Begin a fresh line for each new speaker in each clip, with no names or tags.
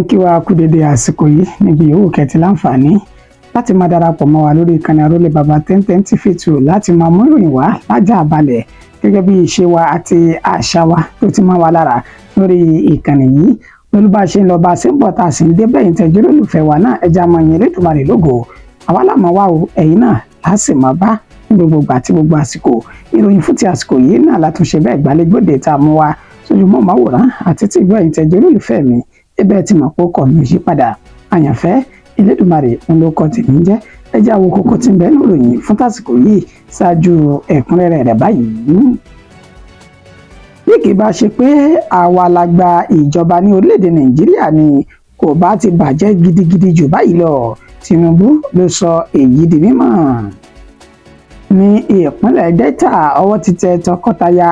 ń kí wa kú dédé àsìkò yìí níbi yòówù kẹ́tì láǹfààní láti máa darapọ̀ mọ́ wa lórí ìkànnì Arólé Baba 1010 TV2 láti máa mú ìròyìn wá lájà balẹ̀ gẹ́gẹ́ bí ìṣe wa àti àṣà wa tó ti máa wà lára lórí ìkànnì yìí. Pẹ̀lú bá a ṣe ń lọ bá a ṣe ń bọ̀ tá a sì ń dé bẹ́yìn tẹ́jú olólùfẹ́ wa náà ẹja máa yin Elédùmarè lógo. Àwa là máa wá o ẹ̀yin náà á sì máa bá ní gbogbo ìgbà àti gbogbo àsìkò. Ìròyìn fún ti àsìkò yìí náà látúnṣe bẹ́ẹ̀ gbàlégbòde tá a mú wa sójú mọ́ máwòrán àti tí ìgbọ́ ẹ̀yin tẹ́jú olólùfẹ́ mi ebe tí mo pọ̀ kọ̀ mi yí padà àyànfẹ́ Elédùmarè ń ló kọ́ tèmi jẹ́ ẹjẹ́ àwọn kókó tí ń bẹ níròyìn fún tásìkò yìí ṣáájú ẹ̀kúnrẹ́rẹ́ rẹ̀ báyìí. Bí kì í bá ṣe pé àwa la gba ìjọba ní orílẹ̀-èdè Nàìjíríà ni kò bá ti bàjẹ́ gidigidi jù báyìí lọ. Tinubu ló sọ èyí di mímọ̀. Ní ìpínlẹ̀ Delta ọwọ́ ti tẹ tọkọtaya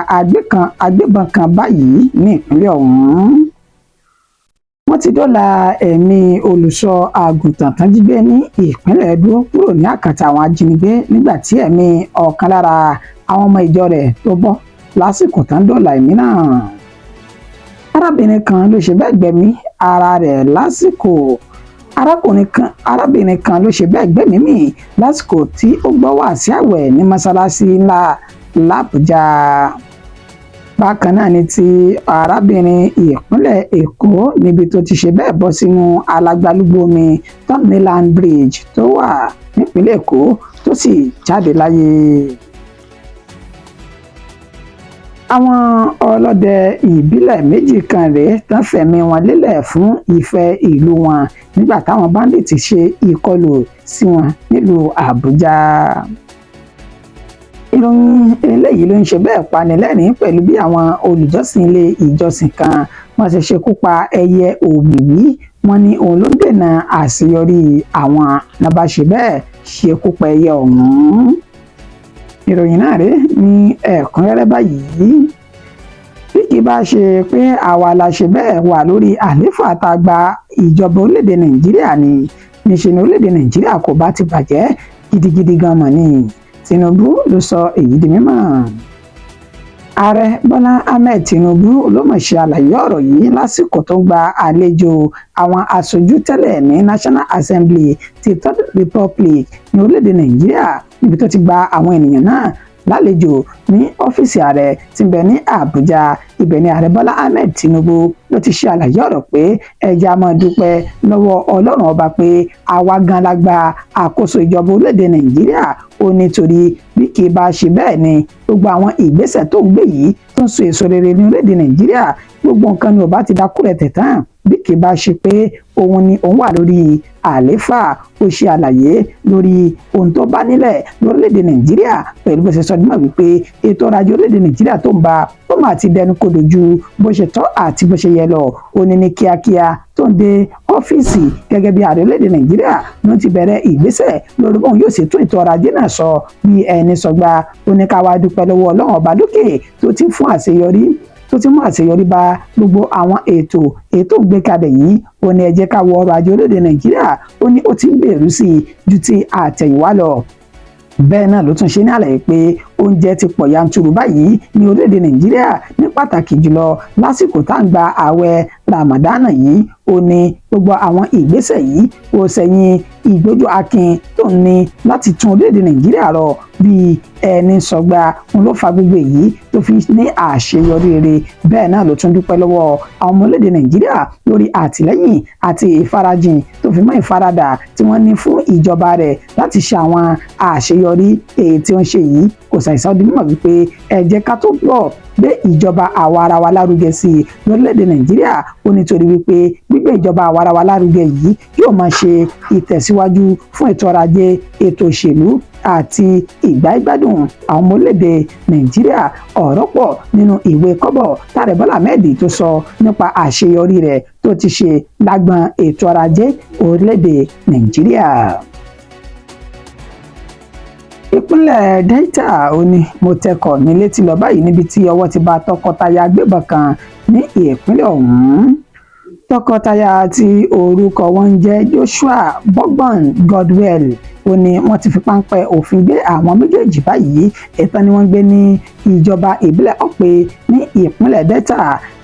agbébọn kan báyìí ní ìpínlẹ̀ ọ̀hún. Wọ́n ti dóòlà ẹ̀mí olùṣọ́ àgùntàn tán jí gbé ní ìpínlẹ̀ Edo kúrò ní àkàtà àwọn ajínigbé nígbà tí ẹ̀mí ọ̀kan lára àwọn ọmọ ìjọ rẹ̀ tó bọ́ lásìkò tán dóòlà ẹ̀mí náà. Arábìnrin kan ló ṣe bẹ́ẹ̀ gbẹ̀mí ara rẹ̀ lásìkò arábìnrin kan ló ṣe bẹ́ẹ̀ gbẹ̀mí mì lásìkò tí ó gbọ́ wáàsí àwẹ̀ ní mọ́sálásí ńlá l'Àbújá. Bákan náà ni ti arábìnrin ìpínlẹ̀ Èkó níbi tó ti ṣe bẹ́ẹ̀ bọ́ sínú alágbálúgbó omi Third Mainland Bridge tó wà nípínlẹ̀ Èkó tó sì jáde láyé. Àwọn ọlọ́dẹ ìbílẹ̀ méjì kan rèé tán fẹ̀mí wọn lélẹ̀ fún ìfẹ́ ìlú wọn nígbà táwọn báńdíìtì ṣe ìkọlù sí wọn nílùú Àbújá. Ìròyìn eléyìí ló ń ṣe bẹ́ẹ̀ panilẹ́rìn pẹ̀lú bí àwọn olùjọ́sìn ilé ìjọsìn kan wọ́n ṣe ṣekú pa ẹyẹ òwìwí. Wọ́n ní òun ló ń dènà àṣeyọrí àwọn nàbà ṣe bẹ́ẹ̀ ṣekú pa ẹyẹ ọ̀hún. Ìròyìn náà rèé ní ẹ̀kúnrẹ́rẹ́ báyìí. Bí kì í bá ṣe pé àwa la ṣe bẹ́ẹ̀ wà lórí àlééfà tá a gba ìjọba orílẹ̀-èdè Nàìjíríà ni níṣẹ́ ni orílẹ̀-èdè Nàìjíríà kò bá ti bàjẹ́ gidigidi gan mọ̀ ni. Tinubu ló sọ èyí di mímọ̀. Ààrẹ Bọ́lá Ahmed Tinubu ló mọ̀ ṣe àlàyé ọ̀rọ̀ yìí lásìkò tó ń gba àlejò àwọn aṣojú tẹ́lẹ̀ ní National Assembly ti Third Republic ní orílẹ̀-èdè Nàìjíríà níbi tó ti gba àwọn ènìyàn náà lálejò ní ọ́fíìsì ààrẹ tí ń bẹ ní Àbújá. Ibẹ̀ ni ààrẹ Bọ́lá Ahmed Tinubu ló ti ṣe àlàyé ọ̀rọ̀ pé ẹja máa dúpẹ́ lọ́wọ́ Ọlọ́run ọba pé àwa gan la gba àkóso ìjọba orílẹ̀-èdè Nàìjíríà ó nítorí bí kì í bá ṣe bẹ́ẹ̀ ni gbogbo àwọn ìgbésẹ̀ tó ń gbé yìí tó ń so èso rere ní orílẹ̀-èdè Nàìjíríà gbogbo nǹkan ni ò bá ti dákúrẹ̀ tẹ̀ tán bí kì í bá ṣe pé òun ni òun wà lórí àlééfà. Ó ṣe àlàyé lórí ohun tó bá nílẹ̀ lórílẹ̀-èdè Nàìjíríà pẹ̀lú bó ṣe sọ dímọ̀ wípé ètò ọrọ̀ ajé orílẹ̀-èdè Nàìjíríà tó ń bá ó máa ti dẹnu kodò ju bó ṣe tọ́ àti bó ṣe yẹ lọ. Ó ní kíákíá tó ń dé ọ́fíìsì gẹ́gẹ́ bí ààrẹ orílẹ̀-èdè Nàìjíríà ló ti bẹ̀rẹ̀ ìgbésẹ̀ lórí bóun yóò ṣètò ètò ọrọ̀ ajé náà sọ bí ẹni sọgbà. Ó ní ká wá dúpẹ́ lọ́wọ́ Ọlọ́run ọba lókè tó ti mú àṣeyọrí bá gbogbo àwọn ètò ń gbé kalẹ̀ yìí. Ó ní ẹ jẹ́ ká wo ọrọ̀ ajé orílẹ̀-èdè Nàìjíríà ó ní ó ti ń gbèrú sí i ju ti àtẹ̀yìnwá lọ. Bẹ́ẹ̀ náà ló tún ṣe ní àlàyé pé oúnjẹ ti pọ̀ yanturu báyìí ní orílẹ̀-èdè Nàìjíríà ní pàtàkì jùlọ lásìkò tá à ń gba ààwẹ̀ Ramadan yìí. Ó ní gbogbo àwọn ìgbésẹ̀ yìí ó sẹ́yìn ìgbójú akin tó ń ní láti tún orílẹ̀-èdè Nàìjíríà rọ̀ bí ẹni sọgbà òun ló fa gbogbo èyí tó fi ní àṣeyọrí rere. Bẹ́ẹ̀ náà ló tún dúpẹ́ lọ́wọ́ àwọn ọmọ orílẹ̀-èdè Nàìjíríà lórí àtìlẹ́yìn àti ìfarajìn tó fi mọ́ ìfaradà tí wọ́n ní fún ìjọba rẹ̀ láti ṣe àwọn àṣeyọrí èyí tí ó ń ṣe yìí. Kò ṣàìsàn di mímọ̀ wípé ẹ jẹ́ ká tó bọ̀ gbé ìjọba àwarawa lárugẹ sí i lórílẹ̀-èdè Nàìjíríà. Ó nítorí wípé gbígbé ìjọba àwarawa lárugẹ yìí yóò máa ṣe ìtẹ̀síwájú fún ètò ọrọ̀ ajé, ètò òṣèlú àti ìgbáyégbádùn àwọn ọmọ orílẹ̀-èdè Nàìjíríà. Ọ̀rọ̀ pọ̀ nínú ìwé kọ́bọ̀ tààrẹ Bọ́lá Ahmed tó sọ nípa àṣeyọrí rẹ̀ tó ti ṣe lágbọn ètò ọrọ̀ ajé orílẹ̀-èdè Nàìjíríà. Ìpínlẹ̀ Delta ó ní mo tẹkọ̀ ní létí lọ báyìí níbi tí ọwọ́ ti bá tọkọtaya agbébọn kan ní ìpínlẹ̀ ọ̀hún. Tọkọtaya tí orúkọ wọn ń jẹ́ Joshua Bogban Godwell ó ní wọ́n ti fi páńpẹ́ òfin gbé àwọn méjèèjì báyìí. Ẹ̀tàn ni wọ́n gbé ní ìjọba ìbílẹ̀ Ọ̀pẹ ní ìpínlẹ̀ Delta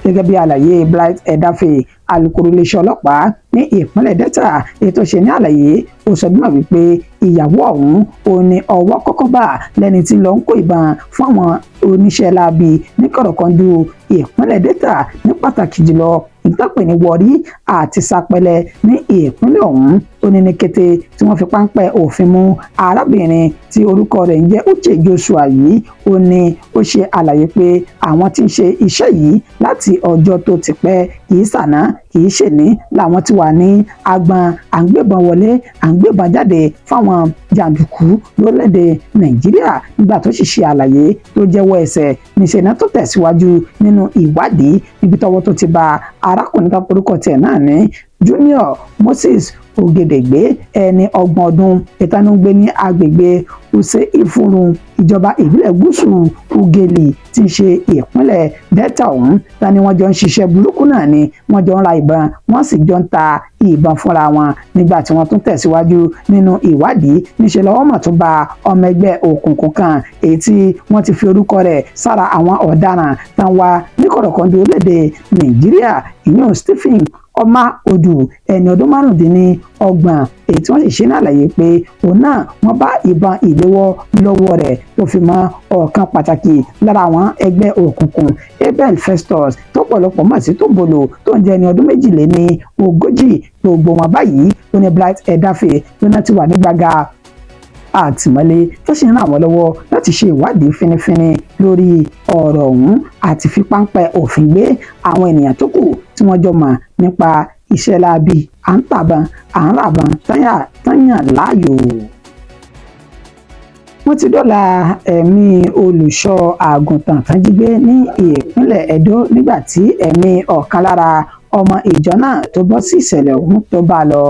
gẹ́gẹ́ bí àlàyé Bright Edafe alukoro iléeṣẹ́ ọlọ́pàá ní ìpínlẹ̀ Delta ètò ṣe ní àlàyé ó sọ bí wọ́n wípé ìyàwó ọ̀hún ò ní ọwọ́ kọ́kọ́ bá lẹ́ni tí lọ ń kó ìbọn fún àwọn oníṣẹ́ láabi ní kọ̀rọ̀kọ̀ndù ìpínlẹ̀ Delta ní pàtàkì jùlọ ìtọ́pẹ̀ ní Warri àti Sapele ní ìpínlẹ̀ ọ̀hún ó ní kété tí wọ́n fi páńpẹ́ òfin mú arábìnrin tí orúkọ rẹ̀ ń jẹ́ Uche Joshua yìí ó ní ó ṣe àlàyé pé àwọn tí ń ṣe iṣẹ́ yìí láti ọjọ́ tó ti pẹ́ kì í ṣàná kì í ṣèní làwọn ti wà ní agbọn àǹgbébọn wọlé àǹgbébọn jáde fáwọn jàǹdùkú lórílẹ̀‐èdè Nàìjíríà nígbà tó sì ṣe àlàyé tó jẹ́wọ́ ẹ̀ṣẹ̀ níṣẹ́ náà tó tẹ̀síwájú nínú ìwádìí níbi tọ́wọ́ tó ti bá arákùnrin kan orúkọ tiẹ̀ náà ní Junior Moses Ògèdègbé ẹni 30 ọdún ìtanúgbé ní agbègbè Use Ifurun ìjọba ìbílẹ̀ gúúsù Ugeli tí ń ṣe ìpínlẹ̀ Delta ọ̀hún tani wọ́n jọ ń ṣiṣẹ́ burúkú náà ni wọ́n jọ ń ra ìbọn wọ́n sì jọ ń ta ìbọn fúnra wọn nígbà tí wọ́n tún tẹ̀síwájú nínú ìwádìí níṣẹ́ lọ́wọ́ mọ̀ tó bá ọmọ ẹgbẹ́ òkùnkùn kan èyí tí wọ́n ti fi orúkọ rẹ̀ sára àwọn ọ̀daràn tán wá ní kọ̀rọ̀kọ̀ndù orílẹ̀-èdè Nàìjíríà ìyẹn Stephen Ọmá Odù ẹni ọdún 25 èyí tí wọ́n sì ṣe ní àlàyé pé òun náà wọ́n bá ìbọn ìléwọ́ lọ́wọ́ rẹ̀ tó fi mọ́ ọ̀kan pàtàkì lára àwọn ẹgbẹ́ òkùnkùn Abel Festus tó pọ̀lọpọ̀ mọ̀ sí Tombolo tó ń jẹ́ ẹni ọdún 42 gbogbo wọn báyìí ó ní Bright Edafe lónà ti wà ní gbàgà àtìmọ́lé tó sì ń ràn wọ́n lọ́wọ́ láti ṣe ìwádìí fínífíní lórí ọ̀rọ̀ ọ̀hún àti fi páńpẹ́ òfin gbé àwọn ènìyàn tó kù tí wọ́n jọ mọ̀ nípa iṣẹ́ láabi à ń tàbọn à ń ràbọn tányàn láàyò. Wọ́n ti dóòlà ẹ̀mí olùṣọ́ àgùntàn tán jí gbé ní ìpínlẹ̀ Edo nígbà tí ẹ̀mí ọ̀kan lára ọmọ ìjọ náà tó bọ́ sí ìṣẹ̀lẹ̀ ọ̀hún tó bá lọ.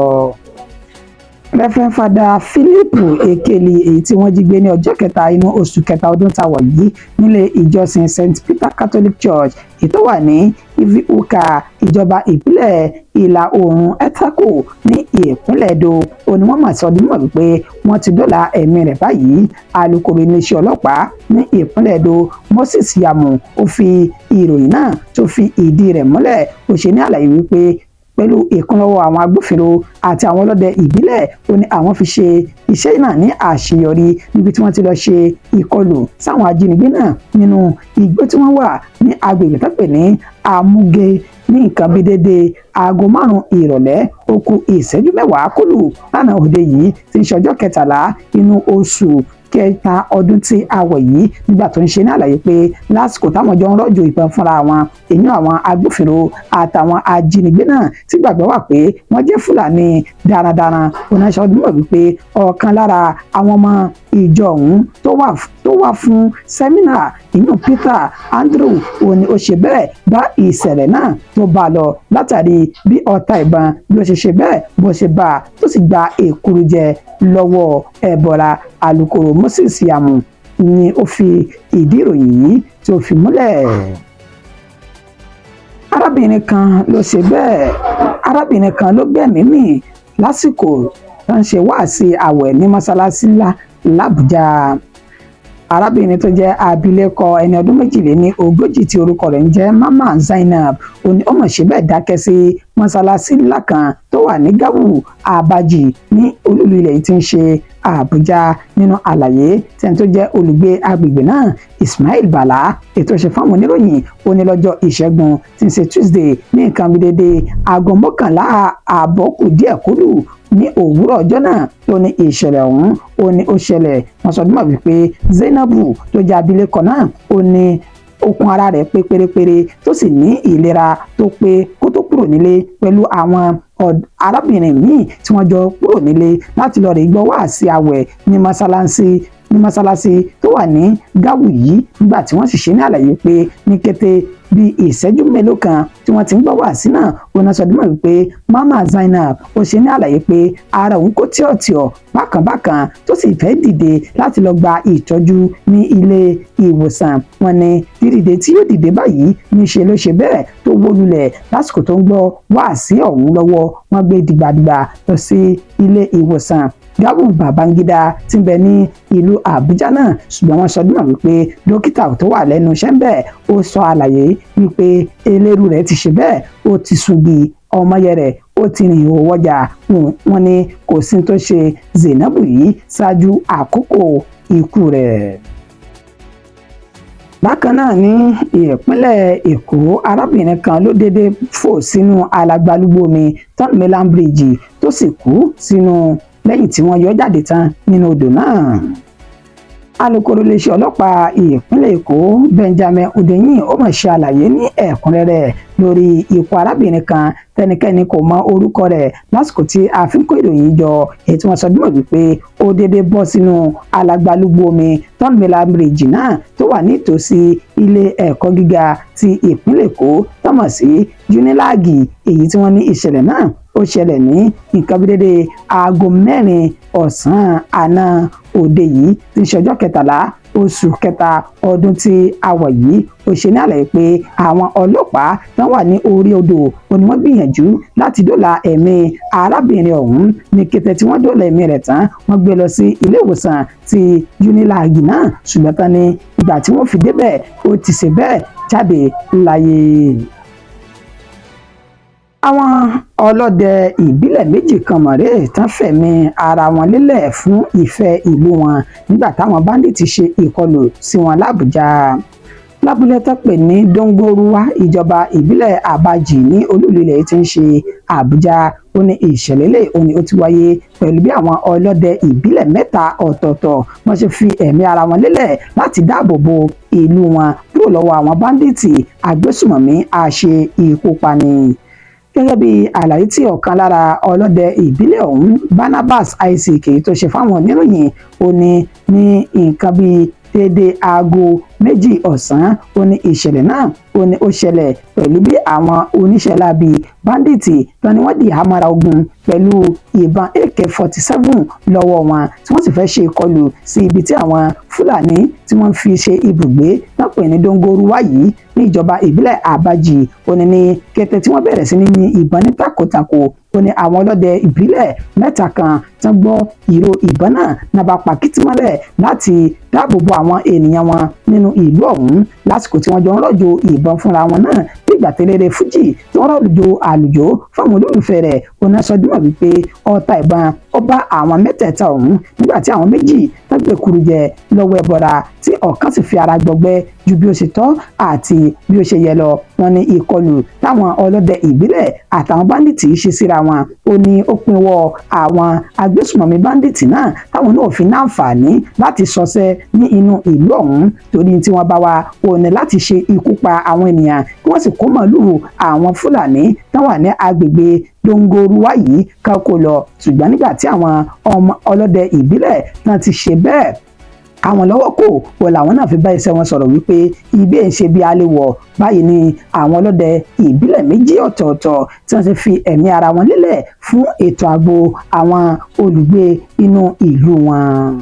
Reverend Father Philip Ekeli èyí tí wọ́n jí gbé ní ọjọ́ kẹta inú oṣù kẹta ọdún tá a wà yìí nílé ìjọsìn St Peter Catholic Church ètò wà ní Iviuka ìjọba ìpínlẹ̀ ìlà oòrùn Etako ní ìpínlẹ̀ Edo onímọ̀mọ̀ sọdún mọ̀ wípé wọ́n ti dóòlà ẹ̀mí rẹ̀ báyìí alukoro iléeṣẹ́ ọlọ́pàá ní ìpínlẹ̀ Edo Moses Yamu ó fi ìròyìn náà tó fi ìdí rẹ̀ múlẹ̀ ó ṣe ní àlàyé wípé pẹ̀lú ìkúnlọ́wọ́ àwọn agbófinró àti àwọn ọlọ́dẹ ìbílẹ̀ ó ní àwọn fi ṣe iṣẹ́ náà ní àṣeyọrí níbi tí wọ́n ti lọ ṣe ìkọlù sáwọn ajínigbé náà nínú igbó tí wọ́n wà ní agbègbè tó pè ní Amuge ní nǹkan bíi dédé aago 5 ìrọ̀lẹ́ ó kù ìṣẹ́jú 10 kólù lánàá òde yìí tí ń ṣe ọjọ́ 13 inú oṣù kẹta ọdún tí a wọ̀ yìí nígbà tó ń ṣe ní àlàyé pé lásìkò táwọn jọ ń rọ̀jò ìbọn fúnra wọn èyí àwọn agbófinró àtàwọn ajínigbé náà tí gbàgbọ́ wà pé wọ́n jẹ́ Fúlàní darandaran oníṣẹ́ ọdún mọ̀ wípé ọ̀kan lára àwọn ọmọ ìjọ ọ̀hún tó wà fún sẹ́mínà ìyún Peter Andrew òní ó ṣe bẹ́ẹ̀ bá ìṣẹ̀lẹ̀ náà tó bá lọ látàrí bí ọta ìbọn bí ó ṣe bẹ́ẹ̀ bó ṣe bá tó sì gba èkúrú jẹ lọ́wọ́ ẹ̀bọ̀ra alukoro Moses Yamu ni ó fi ìdí ìròyìn yìí tí ó fi múlẹ̀. arábìnrin kan ló gbẹ̀mí mì lásìkò tó ń ṣe wáàsí àwẹ̀ ní mọ́sálásí ńlá l'Àbújá. arábìnrin tó jẹ́ abilékọ ẹni ọdún 42 tí orúkọ rẹ̀ ń jẹ́ Mama Zainab ó mọ̀ ṣe bẹ́ẹ̀ dákẹ́ sí mọ́sálásí ńlá kan tó wà ní Gawu Abaji ní olúlu ilẹ̀ tí ń ṣe Àbújá nínú àlàyé tẹ́ni tó jẹ́ olùgbé agbègbè náà Ismail Bala ètò ṣe fáwọn oníròyìn ó ní lọ́jọ́ ìṣẹ́gun tí ń ṣe Tuesday ní nǹkan bíi dédé aago 11:00 kù díẹ̀ kúlù ní òwúrọ̀ ọjọ́ náà tó ní ìṣẹ̀lẹ̀ ọ̀hún ó ní ó ṣẹlẹ̀ wọ́n sọ dúnmọ̀ wípé Zainabu tó jẹ́ abilékọ náà ó ní okun ara rẹ̀ pé pérépéré tó sì ní ìlera tó pé kó tó kúrò nílé pẹ̀lú àwọn arábìnrin míì tí wọ́n jọ kúrò nílé láti lọ rè gbọ́ wáàsí àwẹ̀ ní mọ́sálásí tó wà ní Gawu yìí nígbà tí wọ́n sì ṣe ní àlàyé pé ní kété bí ìṣẹ́jú mélòó kan tí wọ́n ti ń gbọ́ wáàsí náà òun sọ dúnmọ̀ wípé Mama Zainab ó ṣe ní àlàyé pé ara òun kó tíọ̀tíọ̀ bákànbákan tó sì fẹ́ dìde láti lọ gba ìtọ́jú ní ilé ìwòsàn wọn ni dídìde tí yóò dìde báyìí níṣe ló ṣe bẹ́ẹ̀ tó wó lulẹ̀ lásìkò tó ń gbọ́ wáàsí ọ̀hún lọ́wọ́ wọ́n gbé dìgbàdìgbà lọ sí ilé ìwòsàn Gábù Babangida tí ń bẹ ní ìlú Àbújá náà, ṣùgbọ́n wọ́n sọ dímọ̀ wípé dókítà tó wà lẹ́nu iṣẹ́ ń bẹ̀ ó sọ àlàyé wípé eléru rẹ̀ ti ṣe bẹ́ẹ̀ ó ti sungi ọmọye rẹ̀ ó ti rìn ìhòòhò wọjà. Wọ́n ní kò sí tó ṣe Zainabu yìí ṣáájú àkókò ikú rẹ̀. Bákan náà ní ìpínlẹ̀ Èkó, arábìnrin kan ló dédé fò sínú alagbalúgbó omi Third Mainland Bridge tó sì kú sínú lẹ́yìn tí wọ́n yọ jáde tán nínú odò náà. Alukoro iléeṣẹ́ ọlọ́pàá ìpínlẹ̀ Èkó Benjamin Hundeyin ó mà ṣe àlàyé ní ẹ̀kúnrẹ́rẹ́ lórí ikú arábìnrin kan tẹnikẹ́ni kò mọ orúkọ rẹ̀ lásìkò tí a fi ń kó ìròyìn jọ, èyí tí wọ́n sọ dímọ̀ wípé ó dédé bọ́ sínú alagbalúgbó omi Third Mainland Bridge náà tó wà nítòsí ilé ẹ̀kọ́ gíga ti ìpínlẹ̀ Èkó tọ́mọ̀ sí UNILAG, èyí tí wọ́n ní ìṣẹ̀lẹ̀ náà ó ṣẹlẹ̀ ní nǹkan bí dédé aago 4 ọ̀sán àná òde yìí tí í ṣe ọjọ́ 13 oṣù kẹta ọdún tí a wà yìí. Ó ṣe ní àlàyé pé àwọn ọlọ́pàá tán wà ní orí odò ni wọ́n gbìyànjú láti dóòlà ẹ̀mí arábìnrin ọ̀hún. Ní kété tí wọ́n dóòlà ẹ̀mí rẹ̀ tán, wọ́n gbé lọ sí ilé ìwòsàn ti UNILAG náà, ṣùgbọ́n tán ní ìgbà tí wọ́n fi débẹ̀ ó ti ṣe bẹ́ẹ̀ jáde láyé. Àwọn ọlọ́dẹ ìbílẹ̀ méjì kan mọ̀rẹ́ tán fẹ̀mí ara wọn lélẹ̀ fún ìfẹ́ ìlú wọn nígbà táwọn báńdíìtì ṣe ìkọlù sí wọn l'Àbújá. Lábúlé tó pè ní Dongoruwa, ìjọba ìbílẹ̀ Abaji ní olú-ìlú ilẹ̀ tí ń ṣe Àbújá. Ó ní ìṣẹ̀lẹ̀ lè ó ti wáyé pẹ̀lú bí àwọn ọlọ́dẹ ìbílẹ̀ 3 ọ̀tọ̀ọ̀tọ̀ wọ́n ṣe fi ẹ̀mí ara wọn lélẹ̀ láti dáàbò bo ìlú wọn kúrò lọ́wọ́ àwọn báńdíìtì agbésùmọ̀mí àṣe ìkópani. Gẹ́gẹ́ bí àlàyé tí ọ̀kan lára ọlọ́dẹ ìbílẹ̀ ọ̀hún, Barnabas Isaac, tó ṣe fáwọn oníròyìn, ó ní nǹkan bíi déédéé aago 2 ọ̀sán ó ní ìṣẹ̀lẹ̀ náà ó ṣẹlẹ̀ pẹ̀lú bí àwọn oníṣẹ́ láabi báńdíìtì tán ni wọ́n di àmọ́ra ogun pẹ̀lú ìbọn AK-47 lọ́wọ́ wọn tí wọ́n sì fẹ́ ṣe ìkọlù sí ibi tí àwọn Fúlàní tí wọ́n fi ṣe ibùgbé náà pè ní Dongoruwa yìí ní ìjọba ìbílẹ̀ Abaji. Ó ní kété tí wọ́n bẹ̀rẹ̀ sí ní yin ìbọn ní takotako, ó ní àwọn ọlọ́dẹ ìbílẹ̀ 3 kan tán gbọ́ ìró ìbọn náà bá pàkìtì mọ́lẹ̀ láti dáàbò bo àwọn ènìyàn wọn nínú ìlú ọ̀hún lásìkò tí wọ́n jọ ń rọ̀jò ìbọn fúnra wọn náà nígbà tẹ́lẹ̀rẹ̀ fújì tí wọ́n rọ̀jò àlùjò fáwọn olólùfẹ́ rẹ̀. Ó náà sọ dímọ̀ wípé ọta ìbọn ó bá àwọn 3 ọ̀hún nígbà tí àwọn 2 tán gbé kuru jẹ lọ́wọ́ ẹbọra tí ọ̀kan sì fi ara gbọgbẹ́ ju bí ó ṣe tọ́ àti bí ó ṣe yẹ lọ. Wọ́n ní ìkọlù táwọn ọlọ́dẹ ìbílẹ̀ àtàwọn báńdíìtì ṣe síra wọn ó ní ó pinwọ́ àwọn agbésùmọ̀mí báńdíìtì náà táwọn náà fi náǹfààní láti ṣọṣẹ́ ní inú ìlú ọ̀hún torí tí wọ́n bá wa ó ní láti ṣe ikú pa àwọn ènìyàn kí wọ́n sì kó màlúù àwọn Fúlàní tán wà ní agbègbè Dongoruwa yìí kákó lọ. Ṣùgbọ́n nígbà tí àwọn ọlọ́dẹ ìbílẹ̀ náà ti ṣe bẹ́ẹ̀, àwọn lọ́wọ́ kò wọ làwọn náà fi bá iṣẹ́ wọn sọ̀rọ̀ wípé ibi ẹ̀ ń ṣe bí aléwọ̀. Báyìí ni àwọn ọlọ́dẹ ìbílẹ̀ 2 ọ̀tọ̀ọ̀tọ̀ tí wọ́n ti fi ẹ̀mí ara wọn lélẹ̀ fún ètò ààbò àwọn olùgbé inú ìlú wọn.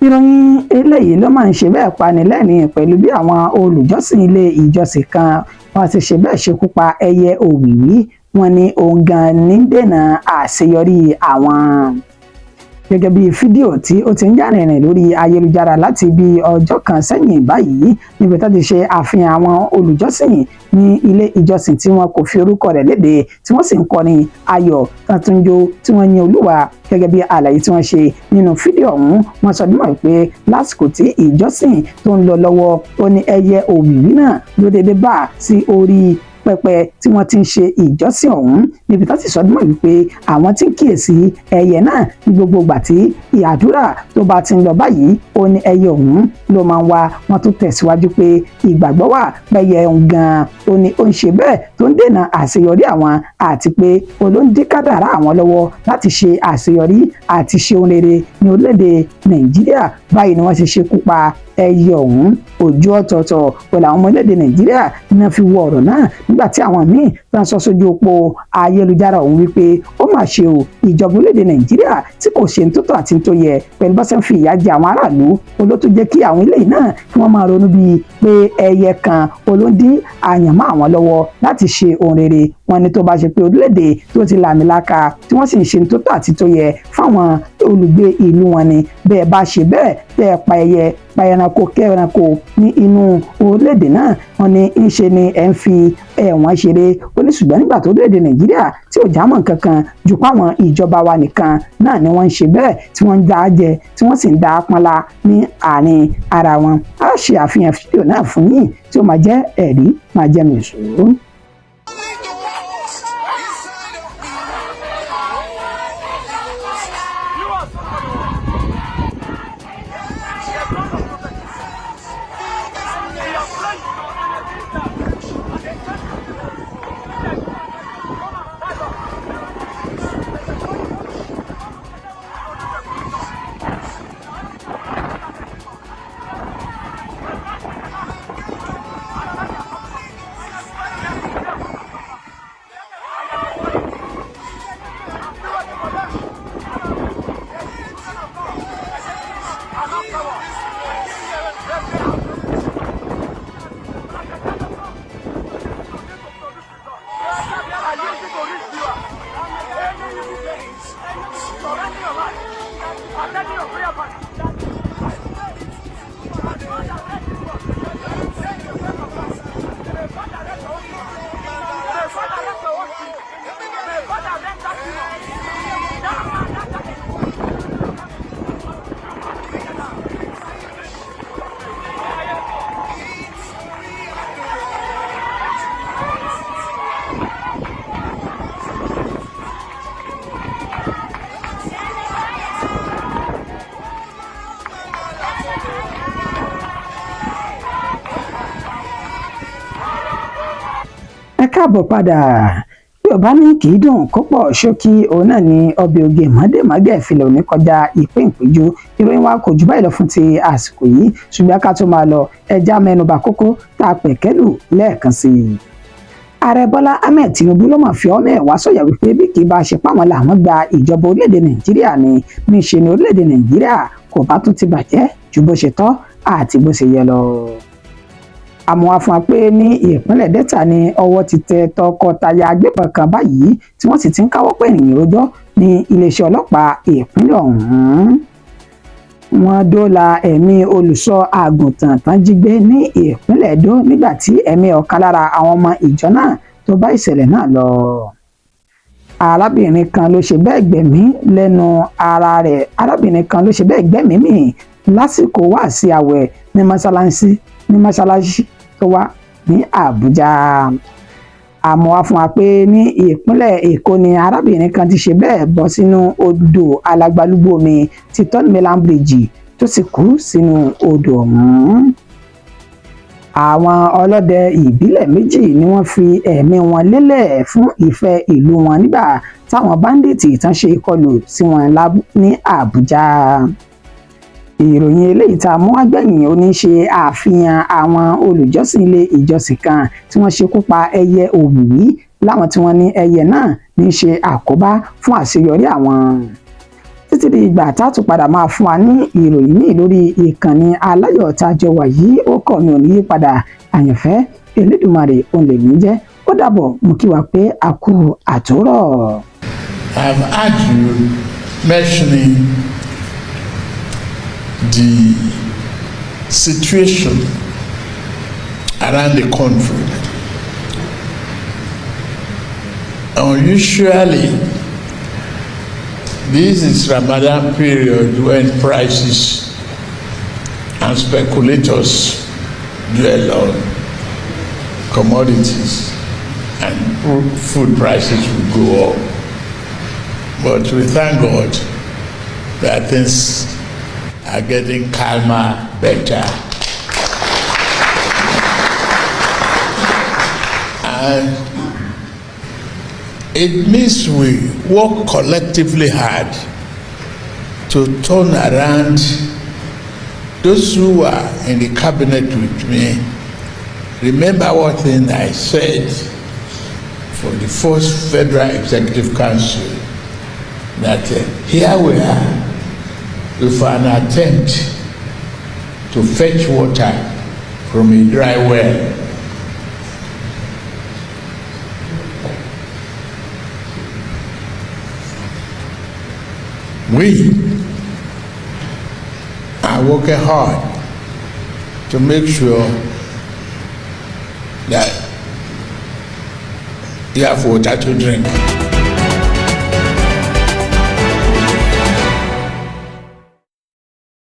Ìròyìn eléyìí ló máa ń ṣe bẹ́ẹ̀ pani lẹ́rìn pẹ̀lú bí àwọn olùjọ́sìn ilé ìjọsìn kan wọ́n ti ṣe bẹ́ẹ̀ ṣekú pa ẹyẹ òwìwí. Wọ́n ní òun gan ní dènà àṣeyọrí àwọn. Gẹ́gẹ́ bí fídíò tí ó ti ń jà rìnrìn lórí ayélujára láti bí ọjọ́ kan sẹ́yìn báyìí níbi tó ti ṣe àfihàn àwọn olùjọ́sìn ní ilé ìjọsìn tí wọn kò fi orúkọ rẹ̀ léde tí wọ́n sì ń kọrin ayọ̀ tàtúnjó tí wọ́n yin Olúwa. Gẹ́gẹ́ bí àlàyé tí wọ́n ṣe nínú fídíò ọ̀hún, wọ́n sọ dímọ̀ pé lásìkò tí ìjọsìn tó ń lọ lọ́wọ́ ó ní ẹyẹ òwìwí náà ló dédé bá sí orí pẹpẹ tí wọ́n ti ń ṣe ìjọsìn ọ̀hún níbi tó ti sọ dímọ̀ wípé àwọn tí ń kíyèsí ẹyẹ náà ní gbogbo ìgbà tí ìyàdúrà tó bá ti ń lọ báyìí ó ní ẹyẹ ọ̀hún ló máa ń wá. Wọ́n tún tẹ̀síwájú pé ìgbàgbọ́ wà pẹ́yẹ gan-an ó ní ó ń ṣe bẹ́ẹ̀ tó ń dènà àṣeyọrí àwọn àti pé olóńdí kádàrá àwọn lọ́wọ́ láti ṣe àṣeyọrí àti ṣe ohun rere ní orílẹ̀-èdè Nàìjíríà. Báyìí ni wọ́n ṣe ṣekú pa ẹyẹ ọ̀hún ojú ọ̀tọ̀ọ̀tọ̀ pẹ̀lú àwọn ọmọ orílẹ̀-èdè Nàìjíríà náà fi wọ ọ̀rọ̀ náà nígbà tí àwọn míì tán sọ sójú òpó ayélujára ọ̀hún wípé ó mà ṣe o ìjọba orílẹ̀-èdè Nàìjíríà tí kò ṣe ní tó tọ́ àti ní tó yẹ pẹ̀lú bá ṣe ń fi ìyà jẹ àwọn aráàlú olótó jẹ́ kí àwọn eléyìí náà kí wọ́n máa ronú bíi pé ẹyẹ kan olóńdí àyànmọ́ àwọn lọ́wọ́ láti ṣe ohun rere. Wọ́n ní tó bá ṣe pé orílẹ̀-èdè tó ti làmìlaka tí wọ́n sì ń ṣe ní tó tọ́ àti tó yẹ fáwọn olùgbé ìlú wọn ni bẹ́ẹ̀ bá ṣe bẹ́ẹ̀ tẹ́ ẹ pa ẹyẹ pa ẹranko kẹranko ní inú orílẹ̀-èdè náà. Wọ́n ní ń ṣe ni ẹ̀ ń fi ẹ̀wọ̀n ṣeré. Ó ní ṣùgbọ́n nígbà tó orílẹ̀-èdè Nàìjíríà tí ò jámọ́ kankan ju páwọn ìjọba wa nìkan náà ni wọ́n ń ṣe bẹ́ẹ̀ tí wọ́n ń dá jẹ tí wọ́n sì ń dá pọ́nlá ní àárín ara wọn. A ṣe àfihàn fídíò náà fún yín tí ó máa jẹ́ ẹ̀rí máa jẹ́ mi ìṣòro. Káàbọ̀ padà. Yorùbá ní kì í dùn kó pọ̀ ṣókí òun náà ni ọbẹ̀ oge mọ́dẹ̀mọ́gẹ̀ ìfilẹ̀ òní kọjá ìpín ìpéjú. Ìròyìn wa kò jù báyìí lọ fún ti àsìkò yìí ṣùgbọ́n ká tó máa lọ ẹja mẹ́nubà kókó tá a pẹ̀kẹ́lù lẹ́ẹ̀kan sí i. Ààrẹ Bọ́lá Ahmed Tinubu ló mọ̀ fi ọmọ ẹ̀ wá sọ̀yà wípé bí kì í bá ṣe páwọn làwọn gba ìjọba orílẹ̀-èdè Nàìjíríà ni níṣe ni orílẹ̀-èdè Nàìjíríà kò bá tún ti bàjẹ́ ju bó ṣe tọ́ àti bó ṣe yẹ lọ. Àmọ́ wá fún wa pé ní ìpínlẹ̀ Delta ni ọwọ́ ti tẹ tọkọtaya agbébọn kan báyìí tí wọ́n sì ti ń káwọ́ pẹ̀yìn rojọ́ ní iléeṣẹ́ ọlọ́pàá ìpínlẹ̀ ọ̀hún. Wọ́n dóòlà ẹ̀mí olùṣọ́ àgùntàn tán jí gbé ní ìpínlẹ̀ Edo nígbà tí ẹ̀mí ọ̀kan lára àwọn ọmọ ìjọ náà tó bá ìṣẹ̀lẹ̀ náà lọ. Arábìnrin kan ló ṣe bẹ́ẹ̀ gbẹ̀mí lẹ́nu ara rẹ̀. Arábìnrin kan ló ṣe bẹ́ẹ̀ gbẹ̀mí mì lásìkò wáàsí àwẹ̀ ní mọ́ṣáláṣí tó wà ní Àbújá. Àmọ́ wá fún wa pé ní ìpínlẹ̀ Èkó ni arábìnrin kan ti ṣe bẹ́ẹ̀ bọ́ sínú odò alágbálúgbó omi ti Third Mainland Bridge tó sì kú sínú odò ọ̀hún. Àwọn ọlọ́dẹ ìbílẹ̀ méjì ni wọ́n fi ẹ̀mí wọn lélẹ̀ fún ìfẹ́ ìlú wọn nígbà táwọn báńdíìtì tán ṣe ìkọlù sí wọn ní Àbújá. Ìròyìn eléyìí tá a mú àgbẹ̀yìn ó ní ṣe àfihàn àwọn olùjọ́sìn ilé ìjọsìn kan tí wọ́n ṣekú pa ẹyẹ òwìwí láwọn tí wọ́n ní ẹyẹ náà ní ṣe àkóbá fún àṣeyọrí àwọn. Títí di ìgbà tá a tún padà máa fún wa ní ìròyìn míì lórí ìkànnì aláyọ̀ tá a jọ wà yìí ó kọ̀ ní òní yípadà àyànfẹ́ Elédùmarè òun lè ní jẹ́ ó dàbọ̀ mú kí wa pé a kú àtúrọ̀.
I've heard you mentioning the situation around the country. Usually, this is Ramadan period when prices and speculators dwell on commodities and food prices will go up. But we thank God that things are getting calmer, better. And it means we work collectively hard to turn around those who are in the cabinet with me, remember one thing I said for the first Federal Executive Council, that here we are with an attempt to fetch water from a dry well. We are working hard to make sure that you have water to drink.